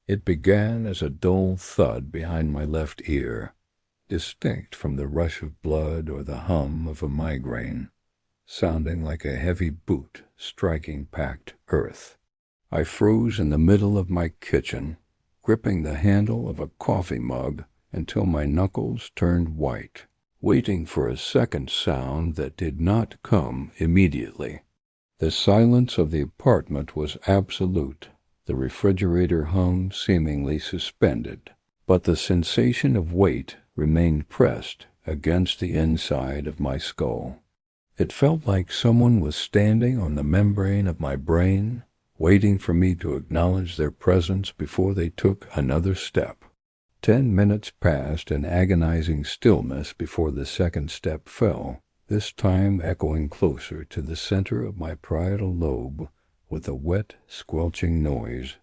It began as a dull thud behind my left ear, distinct from the rush of blood or the hum of a migraine, sounding like a heavy boot striking packed earth. I froze in the middle of my kitchen, gripping the handle of a coffee mug until my knuckles turned white, waiting for a second sound that did not come immediately. The silence of the apartment was absolute, the refrigerator hum seemingly suspended, but the sensation of weight remained pressed against the inside of my skull. It felt like someone was standing on the membrane of my brain, waiting for me to acknowledge their presence before they took another step. 10 minutes passed in agonizing stillness before the second step fell, this time echoing closer to the center of my parietal lobe with a wet, squelching noise.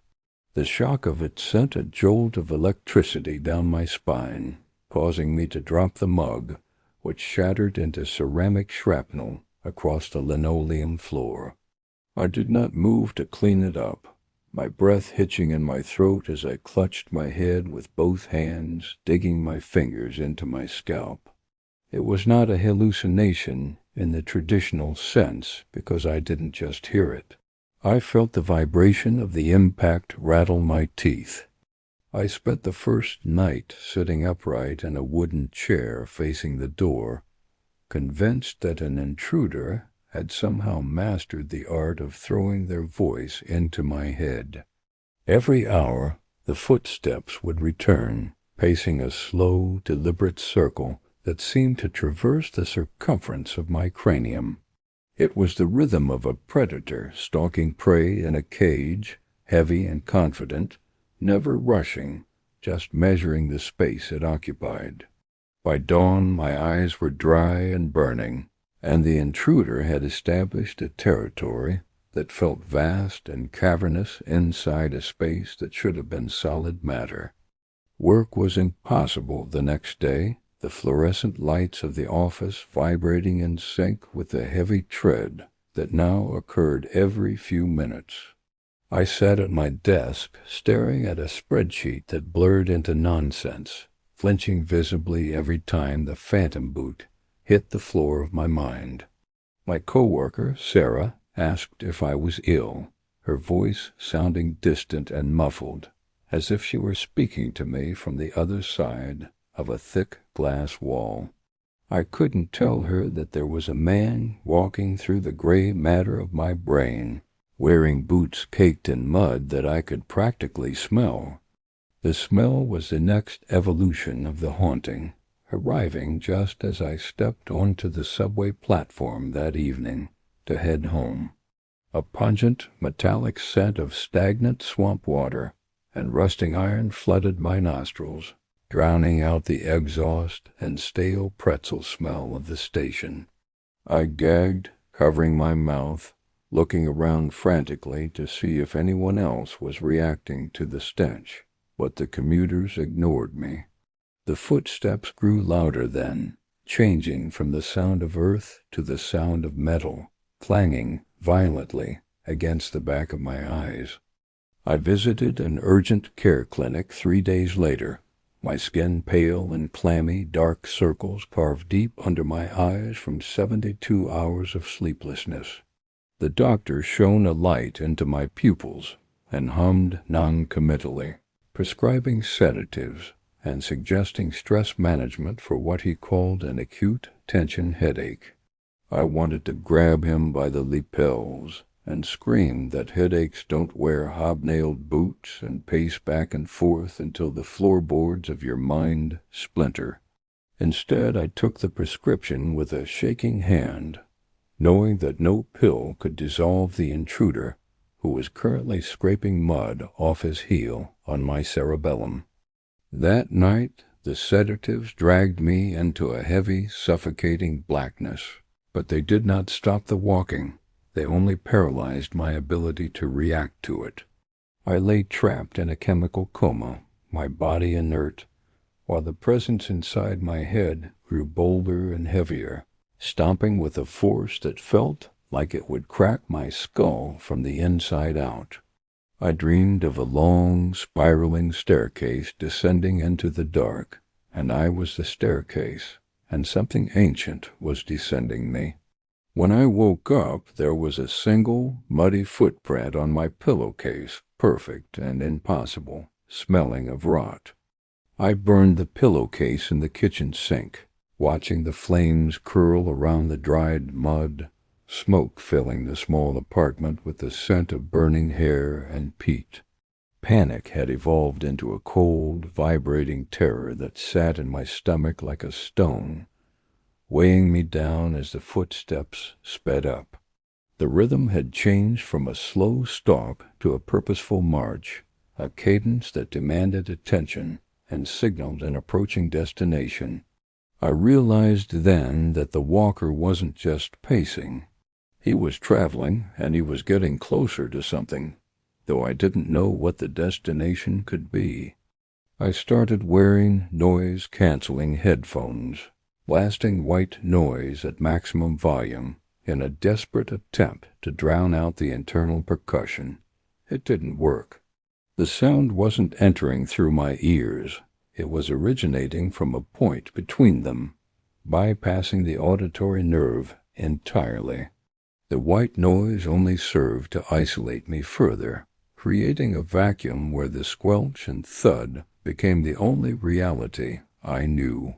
The shock of it sent a jolt of electricity down my spine, causing me to drop the mug, which shattered into ceramic shrapnel across the linoleum floor. I did not move to clean it up, my breath hitching in my throat as I clutched my head with both hands, digging my fingers into my scalp. It was not a hallucination in the traditional sense because I didn't just hear it. I felt the vibration of the impact rattle my teeth. I spent the first night sitting upright in a wooden chair facing the door, convinced that an intruder had somehow mastered the art of throwing their voice into my head. Every hour, the footsteps would return, pacing a slow, deliberate circle that seemed to traverse the circumference of my cranium. It was the rhythm of a predator stalking prey in a cage, heavy and confident, never rushing, just measuring the space it occupied. By dawn, my eyes were dry and burning, and the intruder had established a territory that felt vast and cavernous inside a space that should have been solid matter. Work was impossible the next day, the fluorescent lights of the office vibrating in sync with the heavy tread that now occurred every few minutes. I sat at my desk, staring at a spreadsheet that blurred into nonsense, flinching visibly every time the phantom boot hit the floor of my mind. My coworker, Sarah, asked if I was ill, her voice sounding distant and muffled, as if she were speaking to me from the other side of a thick glass wall. I couldn't tell her that there was a man walking through the gray matter of my brain, wearing boots caked in mud that I could practically smell. The smell was the next evolution of the haunting, arriving just as I stepped onto the subway platform that evening to head home. A pungent, metallic scent of stagnant swamp water and rusting iron flooded my nostrils, drowning out the exhaust and stale pretzel smell of the station. I gagged, covering my mouth, looking around frantically to see if anyone else was reacting to the stench, but the commuters ignored me. The footsteps grew louder then, changing from the sound of earth to the sound of metal, clanging violently against the back of my eyes. I visited an urgent care clinic 3 days later, my skin pale and clammy, dark circles carved deep under my eyes from 72 hours of sleeplessness. The doctor shone a light into my pupils and hummed non-committally, prescribing sedatives and suggesting stress management for what he called an acute tension headache. I wanted to grab him by the lapels and scream that headaches don't wear hobnailed boots and pace back and forth until the floorboards of your mind splinter. Instead, I took the prescription with a shaking hand, knowing that no pill could dissolve the intruder who was currently scraping mud off his heel on my cerebellum. That night, the sedatives dragged me into a heavy, suffocating blackness, but they did not stop the walking. They only paralyzed my ability to react to it. I lay trapped in a chemical coma, my body inert, while the presence inside my head grew bolder and heavier, stomping with a force that felt like it would crack my skull from the inside out. I dreamed of a long, spiraling staircase descending into the dark, and I was the staircase, and something ancient was descending me. When I woke up, there was a single, muddy footprint on my pillowcase, perfect and impossible, smelling of rot. I burned the pillowcase in the kitchen sink, watching the flames curl around the dried mud, smoke filling the small apartment with the scent of burning hair and peat. Panic had evolved into a cold, vibrating terror that sat in my stomach like a stone, weighing me down as the footsteps sped up. The rhythm had changed from a slow stalk to a purposeful march, a cadence that demanded attention and signaled an approaching destination. I realized then that the walker wasn't just pacing. He was traveling, and he was getting closer to something, though I didn't know what the destination could be. I started wearing noise-canceling headphones, blasting white noise at maximum volume in a desperate attempt to drown out the internal percussion. It didn't work. The sound wasn't entering through my ears. It was originating from a point between them, bypassing the auditory nerve entirely. The white noise only served to isolate me further, creating a vacuum where the squelch and thud became the only reality I knew.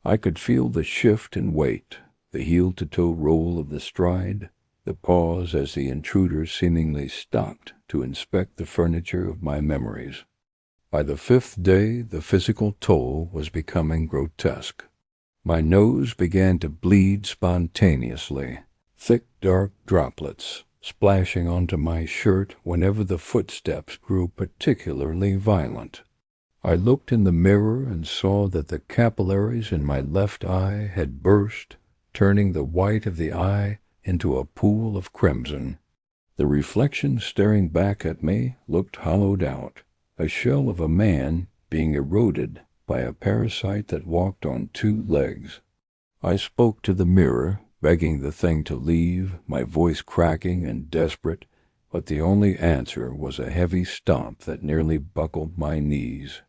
I could feel the shift in weight, the heel-to-toe roll of the stride, the pause as the intruder seemingly stopped to inspect the furniture of my memories. By the fifth day, the physical toll was becoming grotesque. My nose began to bleed spontaneously, thick dark droplets splashing onto my shirt whenever the footsteps grew particularly violent. I looked in the mirror and saw that the capillaries in my left eye had burst, turning the white of the eye into a pool of crimson. The reflection staring back at me looked hollowed out, a shell of a man being eroded by a parasite that walked on two legs. I spoke to the mirror, begging the thing to leave, my voice cracking and desperate, but the only answer was a heavy stomp that nearly buckled my knees.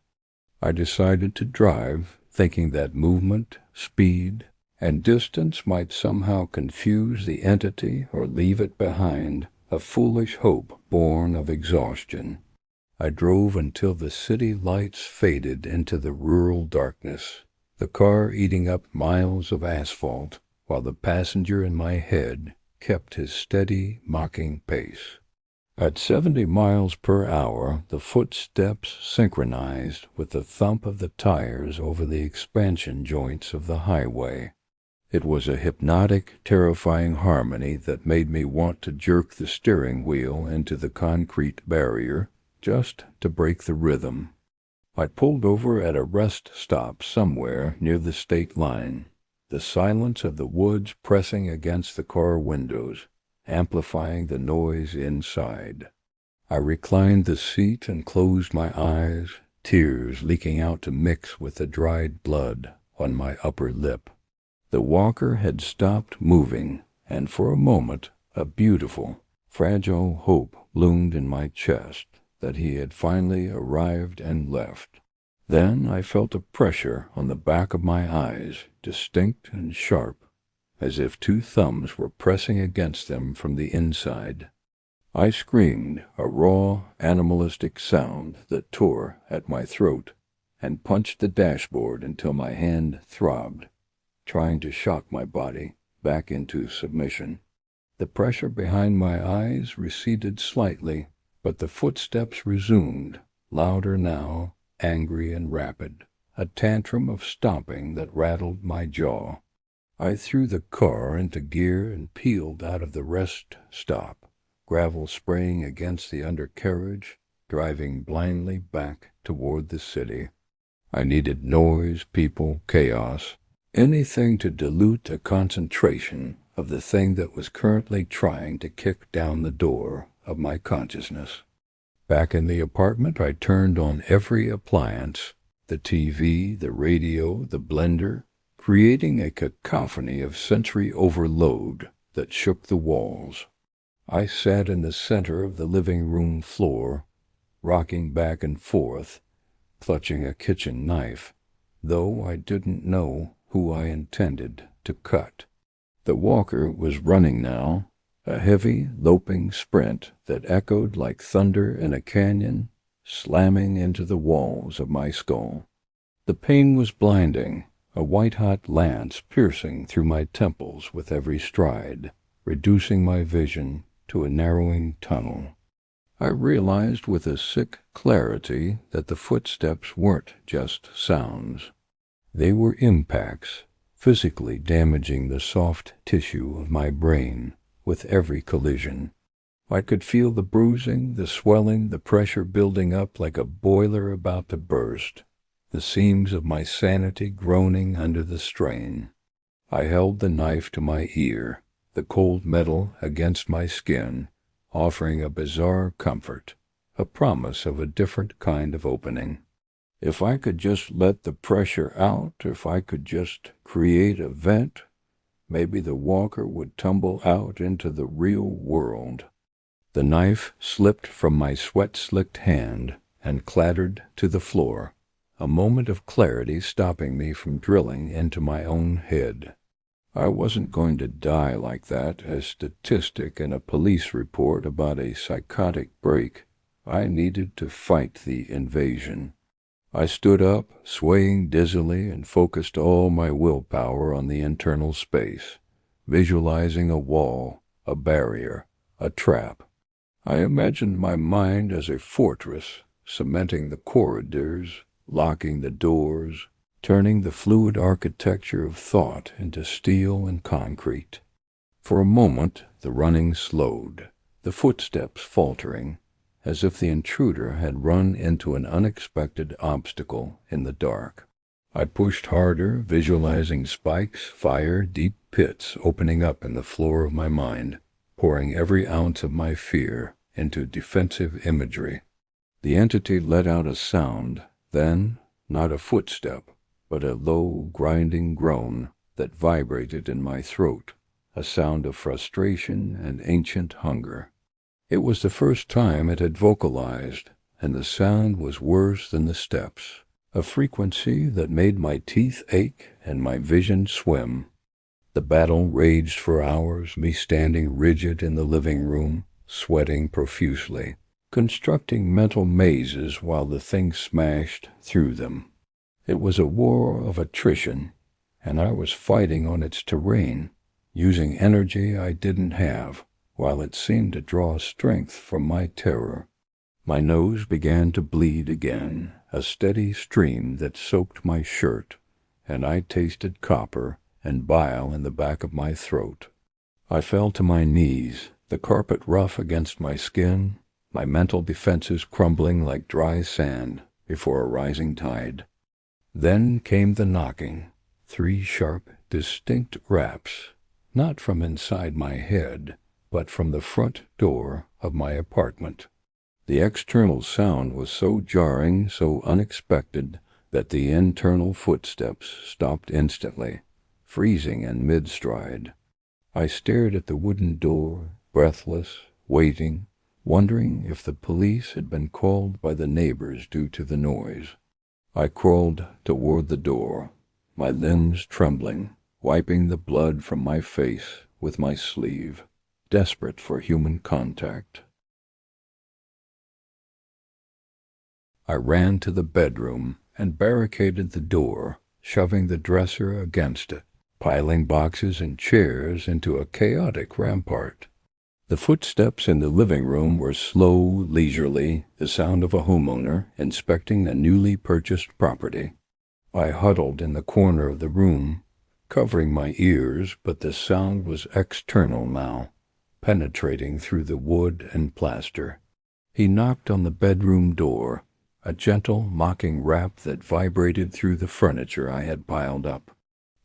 I decided to drive, thinking that movement, speed, and distance might somehow confuse the entity or leave it behind, a foolish hope born of exhaustion. I drove until the city lights faded into the rural darkness, the car eating up miles of asphalt, while the passenger in my head kept his steady, mocking pace. At 70 miles per hour, the footsteps synchronized with the thump of the tires over the expansion joints of the highway. It was a hypnotic, terrifying harmony that made me want to jerk the steering wheel into the concrete barrier just to break the rhythm. I pulled over at a rest stop somewhere near the state line, the silence of the woods pressing against the car windows, amplifying the noise inside. I reclined the seat and closed my eyes, tears leaking out to mix with the dried blood on my upper lip. The walker had stopped moving, and for a moment a beautiful, fragile hope loomed in my chest that he had finally arrived and left. Then I felt a pressure on the back of my eyes, distinct and sharp, as if two thumbs were pressing against them from the inside. I screamed, a raw, animalistic sound that tore at my throat, and punched the dashboard until my hand throbbed, trying to shock my body back into submission. The pressure behind my eyes receded slightly, but the footsteps resumed, louder now, angry and rapid, a tantrum of stomping that rattled my jaw. I threw the car into gear and peeled out of the rest stop, gravel spraying against the undercarriage, driving blindly back toward the city. I needed noise, people, chaos, anything to dilute the concentration of the thing that was currently trying to kick down the door of my consciousness. Back in the apartment, I turned on every appliance, the TV, the radio, the blender, creating a cacophony of sensory overload that shook the walls. I sat in the center of the living room floor, rocking back and forth, clutching a kitchen knife, though I didn't know who I intended to cut. The walker was running now, a heavy, loping sprint that echoed like thunder in a canyon, slamming into the walls of my skull. The pain was blinding, a white-hot lance piercing through my temples with every stride, reducing my vision to a narrowing tunnel. I realized with a sick clarity that the footsteps weren't just sounds. They were impacts, physically damaging the soft tissue of my brain with every collision. I could feel the bruising, the swelling, the pressure building up like a boiler about to burst, the seams of my sanity groaning under the strain. I held the knife to my ear, the cold metal against my skin, offering a bizarre comfort, a promise of a different kind of opening. If I could just let the pressure out, if I could just create a vent, maybe the walker would tumble out into the real world. The knife slipped from my sweat-slicked hand and clattered to the floor, a moment of clarity stopping me from drilling into my own head. I wasn't going to die like that, a statistic in a police report about a psychotic break. I needed to fight the invasion. I stood up, swaying dizzily, and focused all my willpower on the internal space, visualizing a wall, a barrier, a trap. I imagined my mind as a fortress, cementing the corridors, locking the doors, turning the fluid architecture of thought into steel and concrete. For a moment the running slowed, the footsteps faltering, as if the intruder had run into an unexpected obstacle in the dark. I pushed harder, visualizing spikes, fire, deep pits opening up in the floor of my mind, pouring every ounce of my fear into defensive imagery. The entity let out a sound, then, not a footstep, but a low, grinding groan that vibrated in my throat, a sound of frustration and ancient hunger. It was the first time it had vocalized, and the sound was worse than the steps, a frequency that made my teeth ache and my vision swim. The battle raged for hours, me standing rigid in the living room, sweating profusely, constructing mental mazes while the thing smashed through them. It was a war of attrition, and I was fighting on its terrain, using energy I didn't have, while it seemed to draw strength from my terror. My nose began to bleed again, a steady stream that soaked my shirt, and I tasted copper and bile in the back of my throat. I fell to my knees, the carpet rough against my skin, my mental defenses crumbling like dry sand before a rising tide. Then came the knocking, 3 sharp, distinct raps, not from inside my head, but from the front door of my apartment. The external sound was so jarring, so unexpected, that the internal footsteps stopped instantly, freezing in mid-stride. I stared at the wooden door, breathless, waiting, wondering if the police had been called by the neighbors due to the noise. I crawled toward the door, my limbs trembling, wiping the blood from my face with my sleeve, desperate for human contact. I ran to the bedroom and barricaded the door, shoving the dresser against it, piling boxes and chairs into a chaotic rampart. The footsteps in the living room were slow, leisurely, the sound of a homeowner inspecting a newly purchased property. I huddled in the corner of the room, covering my ears, but the sound was external now, penetrating through the wood and plaster. He knocked on the bedroom door, a gentle, mocking rap that vibrated through the furniture I had piled up.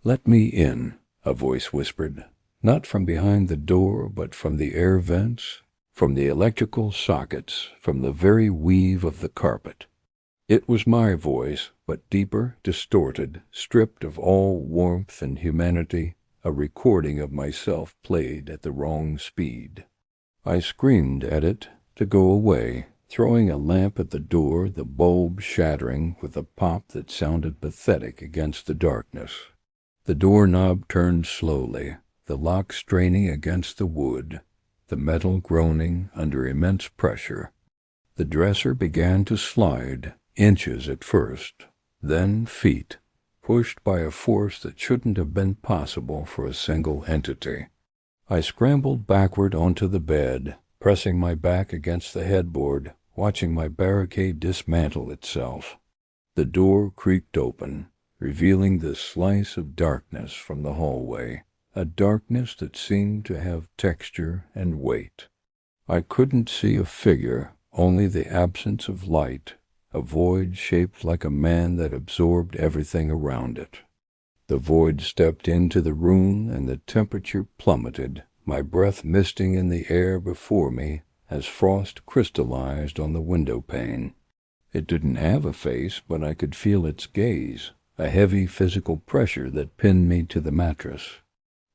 "Let me in," a voice whispered. Not from behind the door, but from the air vents, from the electrical sockets, from the very weave of the carpet. It was my voice, but deeper, distorted, stripped of all warmth and humanity, a recording of myself played at the wrong speed. I screamed at it to go away, throwing a lamp at the door, the bulb shattering with a pop that sounded pathetic against the darkness. The doorknob turned slowly, the lock straining against the wood, the metal groaning under immense pressure. The dresser began to slide, inches at first, then feet, pushed by a force that shouldn't have been possible for a single entity. I scrambled backward onto the bed, pressing my back against the headboard, watching my barricade dismantle itself. The door creaked open, revealing the slice of darkness from the hallway, a darkness that seemed to have texture and weight. I couldn't see a figure, only the absence of light, a void shaped like a man that absorbed everything around it. The void stepped into the room and the temperature plummeted, my breath misting in the air before me as frost crystallized on the window pane. It didn't have a face, but I could feel its gaze, a heavy physical pressure that pinned me to the mattress.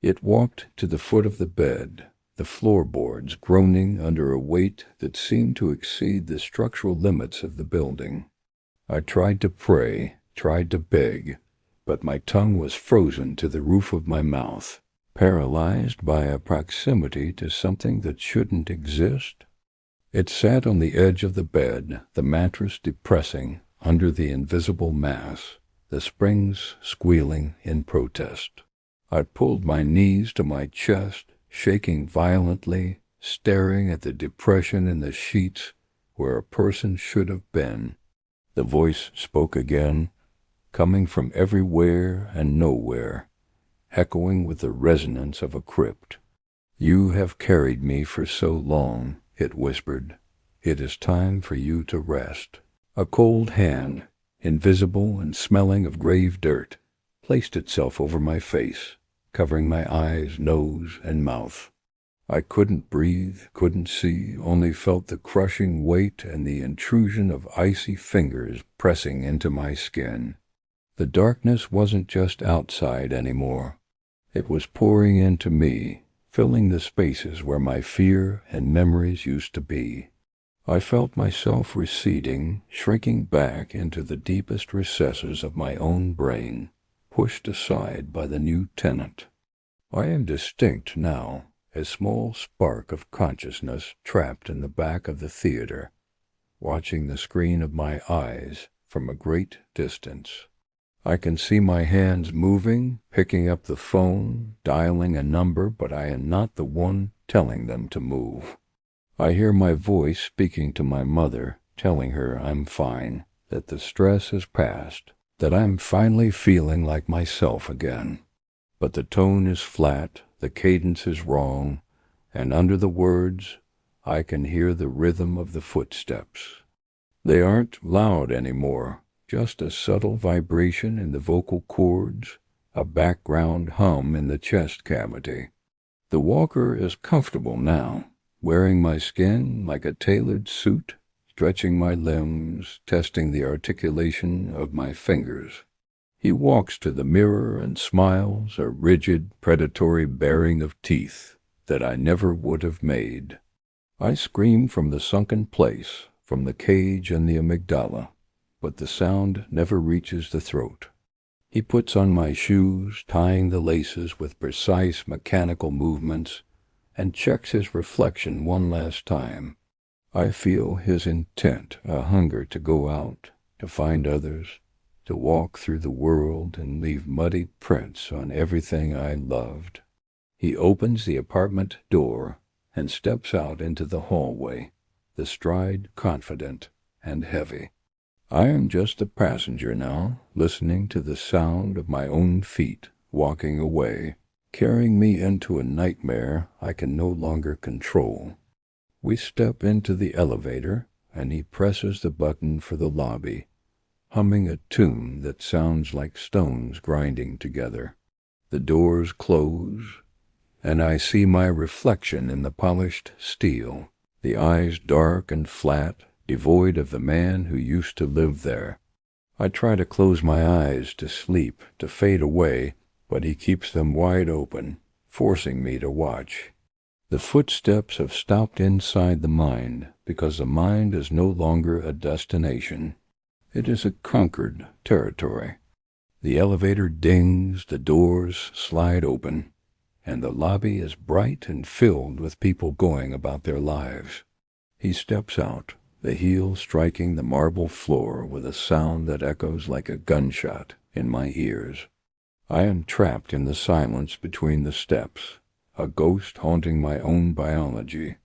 It walked to the foot of the bed, the floorboards groaning under a weight that seemed to exceed the structural limits of the building. I tried to pray, tried to beg, but my tongue was frozen to the roof of my mouth, paralyzed by a proximity to something that shouldn't exist. It sat on the edge of the bed, the mattress depressing under the invisible mass, the springs squealing in protest. I pulled my knees to my chest, shaking violently, staring at the depression in the sheets where a person should have been. The voice spoke again, coming from everywhere and nowhere, echoing with the resonance of a crypt. "You have carried me for so long," it whispered. "It is time for you to rest." A cold hand, invisible and smelling of grave dirt, placed itself over my face, covering my eyes, nose, and mouth. I couldn't breathe, couldn't see, only felt the crushing weight and the intrusion of icy fingers pressing into my skin. The darkness wasn't just outside anymore. It was pouring into me, filling the spaces where my fear and memories used to be. I felt myself receding, shrinking back into the deepest recesses of my own brain, pushed aside by the new tenant. I am distinct now, a small spark of consciousness trapped in the back of the theater, watching the screen of my eyes from a great distance. I can see my hands moving, picking up the phone, dialing a number, but I am not the one telling them to move. I hear my voice speaking to my mother, telling her I'm fine, that the stress has passed, that I'm finally feeling like myself again. But the tone is flat, the cadence is wrong, and under the words, I can hear the rhythm of the footsteps. They aren't loud anymore, just a subtle vibration in the vocal cords, a background hum in the chest cavity. The walker is comfortable now, wearing my skin like a tailored suit, stretching my limbs, testing the articulation of my fingers. He walks to the mirror and smiles, a rigid, predatory baring of teeth that I never would have made. I scream from the sunken place, from the cage and the amygdala, but the sound never reaches the throat. He puts on my shoes, tying the laces with precise mechanical movements, and checks his reflection one last time. I feel his intent, a hunger to go out, to find others, to walk through the world and leave muddy prints on everything I loved. He opens the apartment door and steps out into the hallway, the stride confident and heavy. I am just a passenger now, listening to the sound of my own feet walking away, carrying me into a nightmare I can no longer control. We step into the elevator, and he presses the button for the lobby, humming a tune that sounds like stones grinding together. The doors close, and I see my reflection in the polished steel, the eyes dark and flat, devoid of the man who used to live there. I try to close my eyes to sleep, to fade away, but he keeps them wide open, forcing me to watch. The footsteps have stopped inside the mind because the mind is no longer a destination. It is a conquered territory. The elevator dings, the doors slide open, and the lobby is bright and filled with people going about their lives. He steps out, the heel striking the marble floor with a sound that echoes like a gunshot in my ears. I am trapped in the silence between the steps, a ghost haunting my own biology.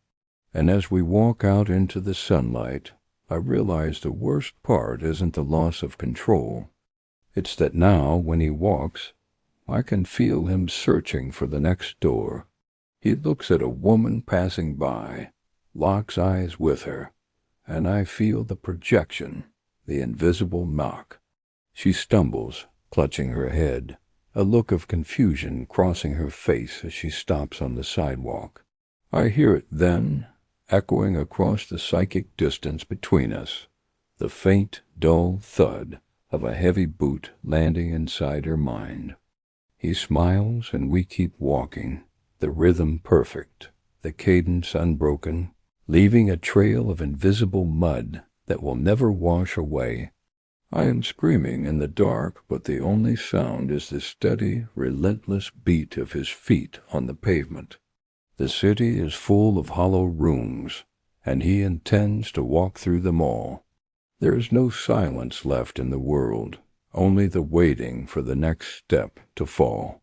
And as we walk out into the sunlight, I realize the worst part isn't the loss of control. It's that now, when he walks, I can feel him searching for the next door. He looks at a woman passing by, locks eyes with her, and I feel the projection, the invisible knock. She stumbles, clutching her head, a look of confusion crossing her face as she stops on the sidewalk. I hear it then, echoing across the psychic distance between us, the faint, dull thud of a heavy boot landing inside her mind. He smiles and we keep walking, the rhythm perfect, the cadence unbroken, leaving a trail of invisible mud that will never wash away. I am screaming in the dark, but the only sound is the steady, relentless beat of his feet on the pavement. The city is full of hollow rooms, and he intends to walk through them all. There is no silence left in the world, only the waiting for the next step to fall.